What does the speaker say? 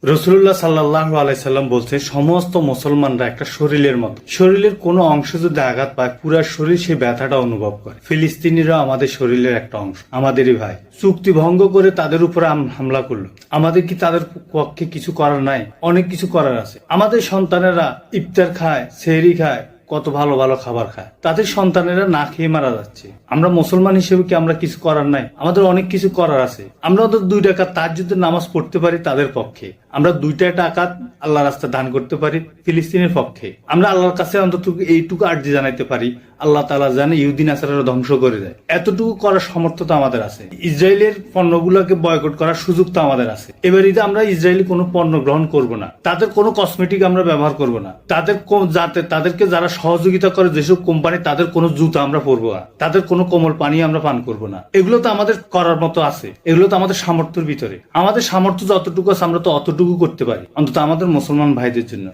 রাসূলুল্লাহ সাল্লাল্লাহু আলাইহি সাল্লাম বলছে, সমস্ত মুসলমানরা একটা শরীরের মতো। শরীরের কোনো অংশ যদি আঘাত পায়, পুরো শরীর সেই ব্যথাটা অনুভব করে। ফিলিস্তিনিরা আমাদের শরীরের একটা অংশ, আমাদেরই ভাই। চুক্তি ভঙ্গ করে তাদের উপরে হামলা করলো। আমাদের কি তাদের পক্ষে কিছু করার নাই? অনেক কিছু করার আছে। আমাদের সন্তানেরা ইফতার খায়, সেহরি খায়, কত ভালো ভালো খাবার খায়, তাদের সন্তানেরা না খেয়ে মারা যাচ্ছে। আমরা মুসলমান হিসেবে কি আমরা কিছু করার নাই? আমাদের অনেক কিছু করার আছে। আমরা তো 2 রাকাত তাহাজ্জুদের নামাজ পড়তে পারি তাদের পক্ষে, আমরা 2টা রাকাত আল্লাহ রাস্তায় দান করতে পারি ফিলিস্তিনের পক্ষে। আমরা আল্লাহর কাছে অন্তত এইটুকু আর্জি জানাইতে পারি, আল্লাহ তাআলা যেন ইহুদি নাসারারা ধ্বংস করে দেয়। এতটুকু করার সামর্থ্য তো আমাদের আছে। ইসরায়েলের পণ্যগুলোকে বয়কট করার সুযোগ তো আমাদের আছে। এবার ঈদে আমরা ইসরায়েলি কোনো পণ্য গ্রহণ করব না, তাদের কোনো কসমেটিক আমরা ব্যবহার করব না, তাদেরকে যারা সহযোগিতা করে যেসব কোম্পানি, তাদের কোনো জুতা আমরা পরবো না, তাদের কোনো কোমল পানি আমরা পান করব না। এগুলো তো আমাদের করার মতো আছে, এগুলো তো আমাদের সামর্থ্যের ভিতরে। আমাদের সামর্থ্য যতটুকু আছে আমরা তো অতটুকু করতে পারি, অন্তত আমাদের মুসলমান ভাইদের জন্য।